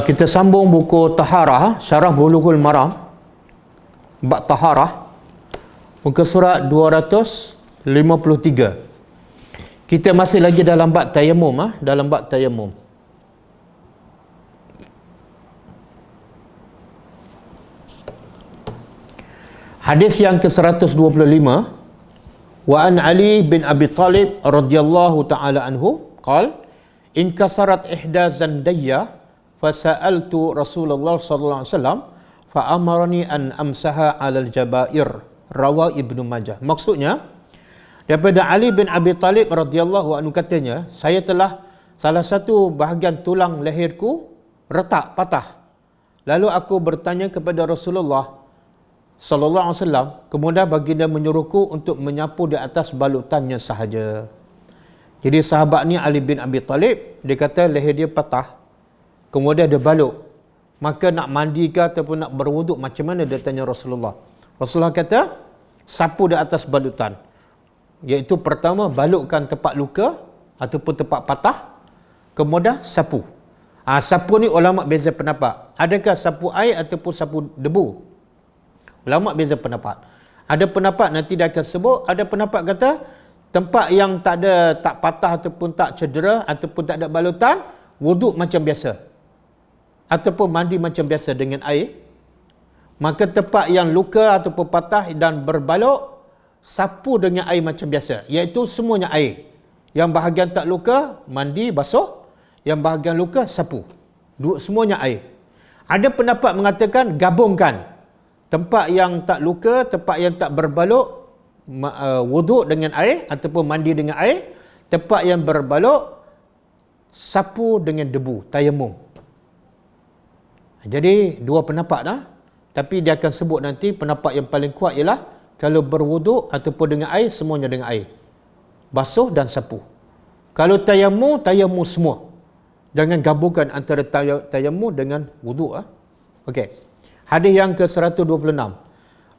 Kita sambung buku Taharah, Syarah Bulughul Maram, bab Taharah, muka surat 253. Kita masih lagi dalam bab tayamum, dalam bab tayamum. Hadis yang ke-125, wa an Ali bin Abi Talib radhiyallahu taala anhu qala in kasarat ihda zandayya fasa'altu Rasulullah sallallahu alaihi wasallam fa amarani an amsaha 'alal jabair, rawa Ibnu Majah. Maksudnya daripada Ali bin Abi Talib radhiyallahu anhu katanya, saya telah salah satu bahagian tulang leherku retak, patah. Lalu aku bertanya kepada Rasulullah sallallahu alaihi wasallam, kemudian baginda menyuruhku untuk menyapu di atas balutannya sahaja. Jadi sahabat ni Ali bin Abi Talib, dia kata leher dia patah, kemudian dia balut. Maka nak mandi ke ataupun nak berwuduk macam mana, dia tanya Rasulullah. Rasulullah kata, sapu di atas balutan. Iaitu pertama, balutkan tempat luka ataupun tempat patah, kemudian sapu. Sapu ni ulama beza pendapat. Adakah sapu air ataupun sapu debu? Ulama beza pendapat. Ada pendapat nanti dia akan sebut, ada pendapat kata tempat yang tak patah ataupun tak cedera ataupun tak ada balutan, wuduk macam biasa ataupun mandi macam biasa dengan air. Maka tempat yang luka ataupun patah dan berbaluk, sapu dengan air macam biasa, iaitu semuanya air. Yang bahagian tak luka, mandi, basuh. Yang bahagian luka, sapu. Semuanya air. Ada pendapat mengatakan gabungkan tempat yang tak luka, tempat yang tak berbaluk, wuduk dengan air ataupun mandi dengan air. Tempat yang berbaluk, sapu dengan debu, tayamum. Jadi dua pendapat dah. Tapi dia akan sebut nanti pendapat yang paling kuat ialah kalau berwuduk ataupun dengan air, semuanya dengan air. Basuh dan sapu. Kalau tayamum, tayamum semua. Jangan gabungkan antara tayamum dengan wuduk. Okey. Hadis yang ke-126.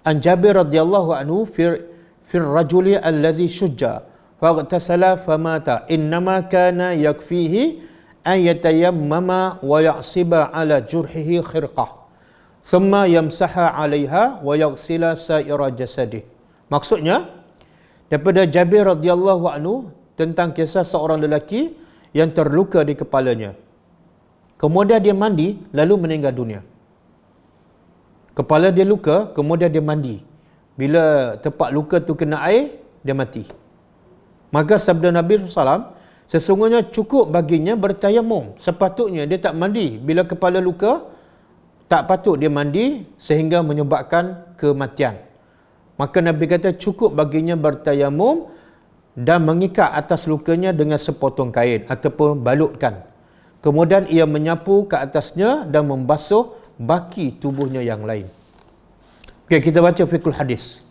An Jabir radhiyallahu anhu fi rajuli allazi shujja faghtasala famata innama kana yakfihi an yatayammama wa ya'siba ala jurhihi khirqah thumma yamsaha 'alaiha wa yaghsila sa'ira jasadih. Maksudnya daripada Jabir radhiyallahu anhu tentang kisah seorang lelaki yang terluka di kepalanya. Kemudian dia mandi lalu meninggal dunia. Kepala dia luka, kemudian dia mandi. Bila tempat luka tu kena air, dia mati. Maka sabda Nabi SAW, sesungguhnya cukup baginya bertayamum. Sepatutnya dia tak mandi. Bila kepala luka, tak patut dia mandi sehingga menyebabkan kematian. Maka Nabi kata cukup baginya bertayamum dan mengikat atas lukanya dengan sepotong kain ataupun balutkan. Kemudian ia menyapu ke atasnya dan membasuh baki tubuhnya yang lain. Okey, kita baca fiqhul hadis.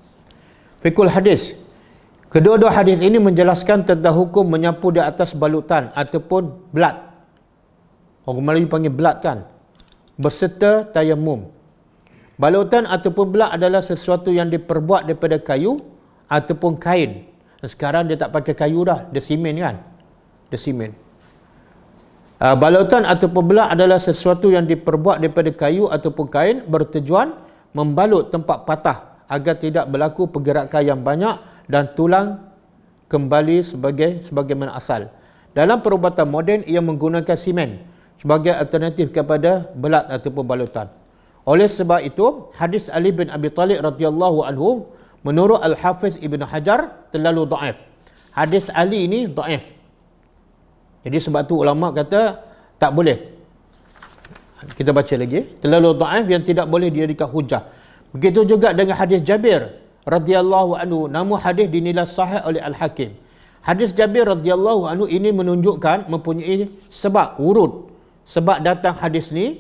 Fiqhul hadis. Kedua-dua hadis ini menjelaskan tentang hukum menyapu di atas balutan ataupun belat. Orang Melayu panggil belat kan? Berserta tayamum. Balutan ataupun belat adalah sesuatu yang diperbuat daripada kayu ataupun kain. Sekarang dia tak pakai kayu dah, dia simen kan? Dia simen. Balutan ataupun belat adalah sesuatu yang diperbuat daripada kayu ataupun kain bertujuan membalut tempat patah agar tidak berlaku pergerakan yang banyak dan tulang kembali sebagaimana asal. Dalam perubatan moden, ia menggunakan simen sebagai alternatif kepada belat ataupun balutan. Oleh sebab itu, hadis Ali bin Abi Talib radhiyallahu anhu menurut Al-Hafiz Ibn Hajar terlalu dhaif. Hadis Ali ini dhaif. Jadi sebab tu ulama kata tak boleh. Kita baca lagi. Terlalu dhaif yang tidak boleh dijadikan hujah. Begitu juga dengan hadis Jabir radhiyallahu anhu, namun hadis dinilai sahih oleh Al-Hakim. Hadis Jabir radhiyallahu anhu ini menunjukkan mempunyai sebab urut. Sebab datang hadis ni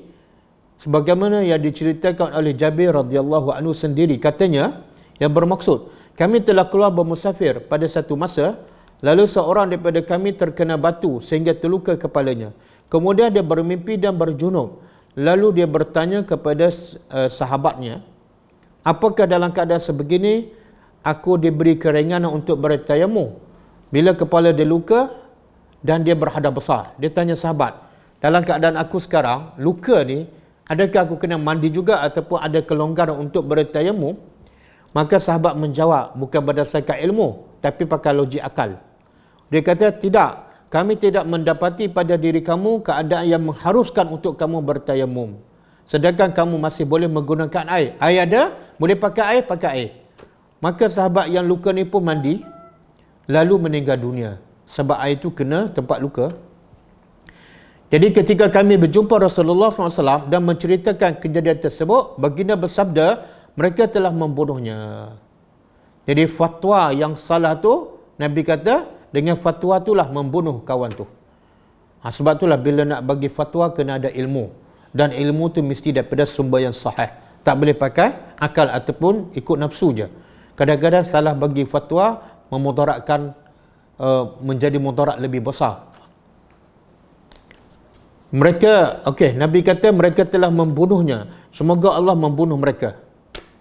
sebagaimana yang diceritakan oleh Jabir radhiyallahu anhu sendiri. Katanya yang bermaksud, kami telah keluar bermusafir pada satu masa, lalu seorang daripada kami terkena batu sehingga terluka kepalanya. Kemudian dia bermimpi dan berjunub. Lalu dia bertanya kepada sahabatnya, apakah dalam keadaan sebegini aku diberi keringanan untuk bertayamum bila kepala dia luka dan dia berhadas besar? Dia tanya sahabat. dalam keadaan aku sekarang, luka ni, adakah aku kena mandi juga ataupun ada kelonggaran untuk bertayamum? Maka sahabat menjawab, bukan berdasarkan ilmu, tapi pakai logik akal. Dia kata, tidak. Kami tidak mendapati pada diri kamu keadaan yang mengharuskan untuk kamu bertayamum. Sedangkan kamu masih boleh menggunakan air. Air ada, boleh pakai air, pakai air. Maka sahabat yang luka ni pun mandi, lalu meninggal dunia. Sebab air itu kena tempat luka. Jadi ketika kami berjumpa Rasulullah SAW dan menceritakan kejadian tersebut, baginda bersabda, mereka telah membunuhnya. Jadi fatwa yang salah tu, Nabi kata, dengan fatwa itulah membunuh kawan tu. Sebab itulah bila nak bagi fatwa kena ada ilmu. Dan ilmu tu mesti daripada sumber yang sahih. Tak boleh pakai akal ataupun ikut nafsu je. Kadang-kadang salah bagi fatwa memudaratkan, menjadi mudarat lebih besar. Mereka, Nabi kata mereka telah membunuhnya. Semoga Allah membunuh mereka.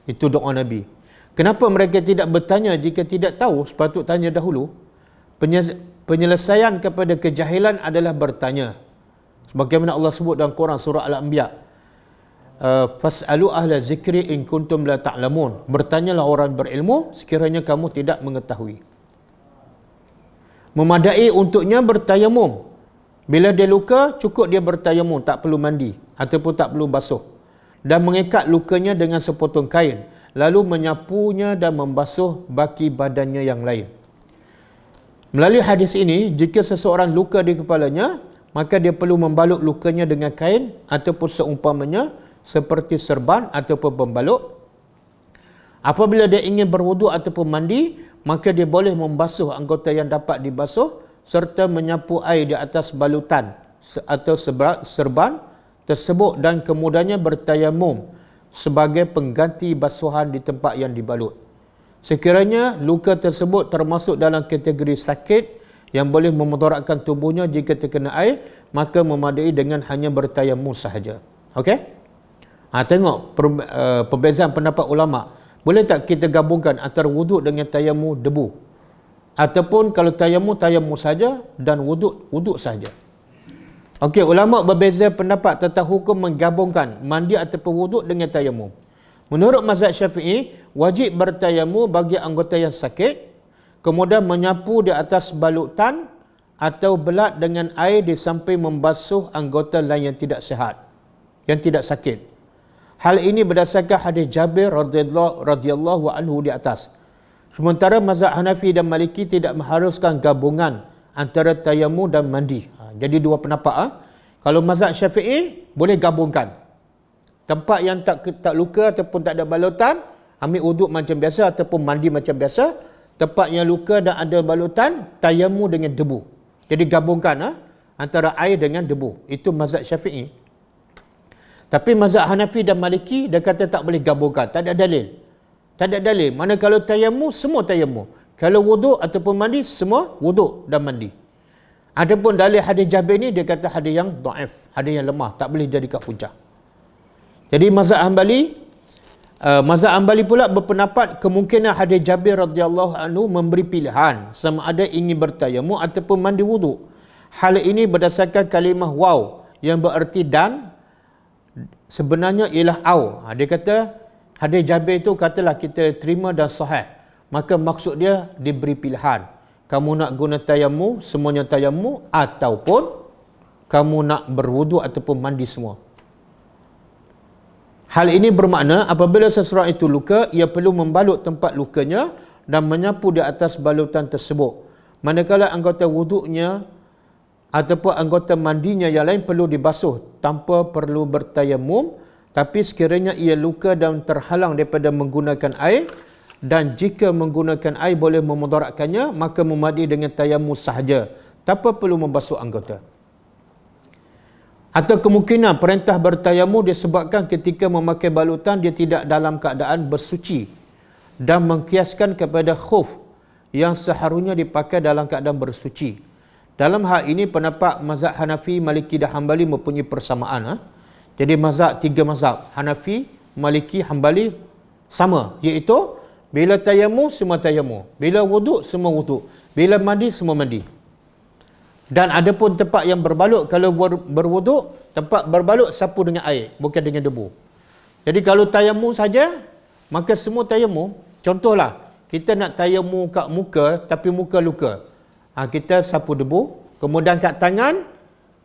Itu doa Nabi. Kenapa mereka tidak bertanya jika tidak tahu? Sepatut tanya dahulu. Penyelesaian kepada kejahilan adalah bertanya. Sebagaimana Allah sebut dalam Quran surah Al-Anbiya. Fas'alu ahla zikri in kuntum la ta'lamun. Bertanyalah orang berilmu sekiranya kamu tidak mengetahui. Memadai untuknya bertayamum. Bila dia luka, cukup dia bertayamum, tak perlu mandi ataupun tak perlu basuh. Dan mengikat lukanya dengan sepotong kain, lalu menyapunya dan membasuh baki badannya yang lain. Melalui hadis ini, jika seseorang luka di kepalanya, maka dia perlu membalut lukanya dengan kain ataupun seumpamanya seperti serban ataupun pembalut. Apabila dia ingin berwuduk ataupun mandi, maka dia boleh membasuh anggota yang dapat dibasuh serta menyapu air di atas balutan atau serban tersebut dan kemudiannya bertayamum sebagai pengganti basuhan di tempat yang dibalut. Sekiranya luka tersebut termasuk dalam kategori sakit yang boleh memudaratkan tubuhnya jika terkena air, maka memadai dengan hanya bertayamum sahaja. Okey? Tengok perbezaan pendapat ulama. Boleh tak kita gabungkan antara wuduk dengan tayamum debu? Ataupun kalau tayamum saja dan wuduk saja. Okey, ulama berbeza pendapat tentang hukum menggabungkan mandi ataupun wuduk dengan tayamum. Menurut mazhab Syafi'i, wajib bertayamum bagi anggota yang sakit, kemudian menyapu di atas balutan atau belat dengan air di samping membasuh anggota lain yang tidak sihat, yang tidak sakit. Hal ini berdasarkan hadis Jabir radhiyallahu anhu di atas. Sementara mazhab Hanafi dan Maliki tidak mengharuskan gabungan antara tayamum dan mandi. Jadi dua pendapat. Kalau mazhab Syafi'i boleh gabungkan. Tempat yang tak luka ataupun tak ada balutan, ambil wuduk macam biasa ataupun mandi macam biasa. Tempat yang luka dan ada balutan, tayamum dengan debu. Jadi gabungkan antara air dengan debu. Itu mazhab Syafi'i. Tapi mazhab Hanafi dan Maliki dia kata tak boleh gabungkan, tak ada dalil. Tak ada dalil. Mana kalau tayamum, semua tayamum. Kalau wuduk ataupun mandi, semua wuduk dan mandi. Adapun dalil hadis Jabir ni dia kata hadis yang dhaif, hadis yang lemah, tak boleh jadikan hujah. Jadi mazhab Hambali pula berpendapat kemungkinan hadis Jabir radhiyallahu anhu memberi pilihan sama ada ingin bertayamum ataupun mandi wuduk. Hal ini berdasarkan kalimah waw yang bererti dan sebenarnya ialah au. Dia kata hadis Jabir itu katalah kita terima dan sahih. Maka maksud dia diberi pilihan. Kamu nak guna tayamum, semuanya tayamum, ataupun kamu nak berwuduk ataupun mandi semua. Hal ini bermakna apabila seseorang itu luka, ia perlu membalut tempat lukanya dan menyapu di atas balutan tersebut. Manakala anggota wuduknya ataupun anggota mandinya yang lain perlu dibasuh tanpa perlu bertayamum, tapi sekiranya ia luka dan terhalang daripada menggunakan air, dan jika menggunakan air boleh memudaratkannya, maka memadai dengan tayamum sahaja tanpa perlu membasuh anggota. Atau kemungkinan perintah bertayamum disebabkan ketika memakai balutan dia tidak dalam keadaan bersuci dan mengkiaskan kepada khuf yang seharusnya dipakai dalam keadaan bersuci. Dalam hal ini pendapat mazhab Hanafi, Maliki dan Hambali mempunyai persamaan. Jadi tiga mazhab Hanafi, Maliki, Hambali sama, iaitu bila tayamum semua tayamum, bila wuduk semua wuduk, bila mandi semua mandi. Dan ada pun tempat yang berbalut, kalau berwuduk, tempat berbalut sapu dengan air, bukan dengan debu. Jadi kalau tayamum saja, maka semua tayamum, contohlah, kita nak tayamum kat muka, tapi muka luka. Kita sapu debu, kemudian kat tangan,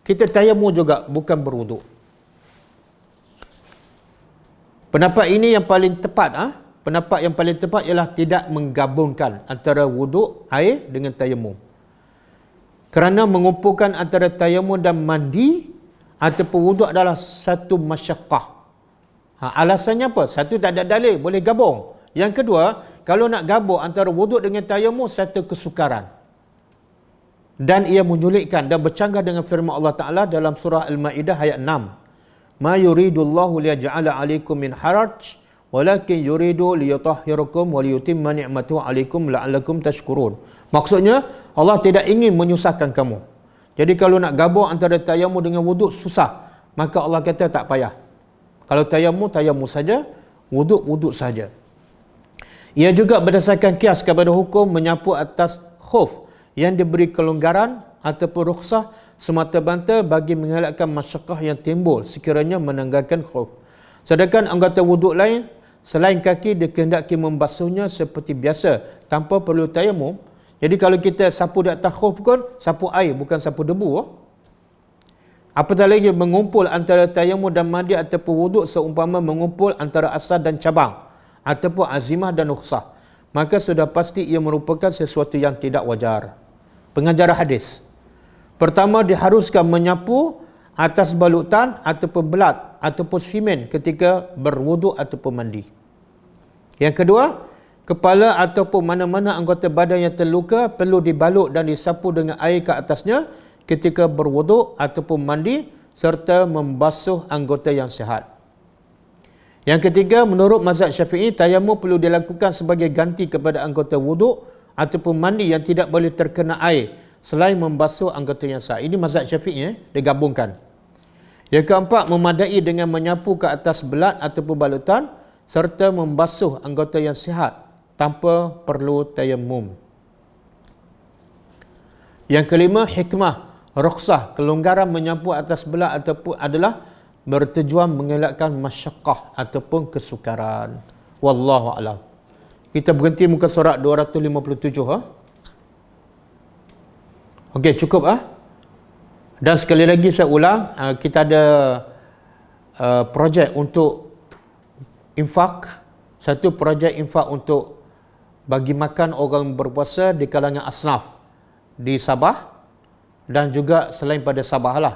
kita tayamum juga, bukan berwuduk. Pendapat ini yang paling tepat. Pendapat yang paling tepat ialah tidak menggabungkan antara wuduk, air dengan tayamum. Kerana mengumpulkan antara tayamum dan mandi ataupun wuduk adalah satu masyaqqah. Alasannya apa? Satu, tak ada dalil, boleh gabung. Yang kedua, kalau nak gabung antara wuduk dengan tayamum, satu kesukaran. Dan ia menyulitkan dan bercanggah dengan firman Allah Ta'ala dalam surah Al-Ma'idah ayat 6. Ma yuridullahu liyaj'ala 'alaikum min haraj, walakin yuridu liyutahhirakum wa liyutimma ni'matahu 'alaikum la'allakum tashkurun. Maksudnya, Allah tidak ingin menyusahkan kamu. Jadi kalau nak gabung antara tayamum dengan wuduk susah, maka Allah kata tak payah. Kalau tayamum, tayamum saja, wuduk, wuduk saja. Ia juga berdasarkan kias kepada hukum menyapu atas khuf yang diberi kelonggaran ataupun rukhsah semata-mata bagi mengelakkan masyaqqah yang timbul sekiranya menanggalkan khuf. Sedangkan anggota wuduk lain selain kaki dikehendaki membasuhnya seperti biasa tanpa perlu tayamum. Jadi kalau kita sapu di atas khuf pun sapu air, bukan sapu debu. Apatah lagi mengumpul antara tayamum dan mandi ataupun wuduk seumpama mengumpul antara asal dan cabang ataupun azimah dan rukhsah, maka sudah pasti ia merupakan sesuatu yang tidak wajar. Pengajaran hadis. Pertama, diharuskan menyapu atas balutan ataupun belat ataupun simen ketika berwuduk ataupun mandi. Yang kedua, kepala ataupun mana-mana anggota badan yang terluka perlu dibalut dan disapu dengan air ke atasnya ketika berwuduk ataupun mandi serta membasuh anggota yang sihat. Yang ketiga, menurut mazhab Syafi'i, tayamum perlu dilakukan sebagai ganti kepada anggota wuduk ataupun mandi yang tidak boleh terkena air selain membasuh anggota yang sihat. Ini mazhab Syafi'i, digabungkan. Yang keempat, memadai dengan menyapu ke atas belat ataupun balutan serta membasuh anggota yang sihat tanpa perlu tayamum. Yang kelima, hikmah rukhsah, kelonggaran menyapu atas belat ataupun adalah bertujuan mengelakkan masyaqqah ataupun kesukaran. Wallahu a'lam. Kita berhenti muka surat 257. Okey, cukup. Dan sekali lagi saya ulang, kita ada projek untuk infak. Satu projek infak untuk bagi makan orang berpuasa di kalangan asnaf di Sabah. Dan juga selain pada Sabah lah,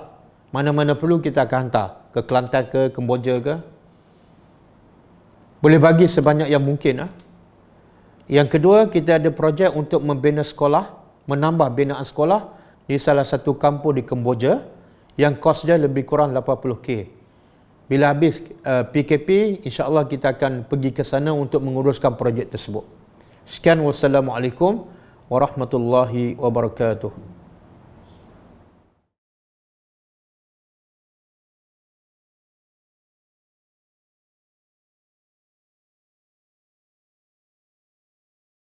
mana-mana perlu kita akan hantar ke Kelantan ke Kemboja ke. Boleh bagi sebanyak yang mungkin. Yang kedua, kita ada projek untuk membina sekolah, menambah binaan sekolah di salah satu kampung di Kemboja yang kos dia lebih kurang 80k. Bila habis PKP, insya-Allah kita akan pergi ke sana untuk menguruskan projek tersebut. Sekian, wassalamualaikum warahmatullahi wabarakatuh.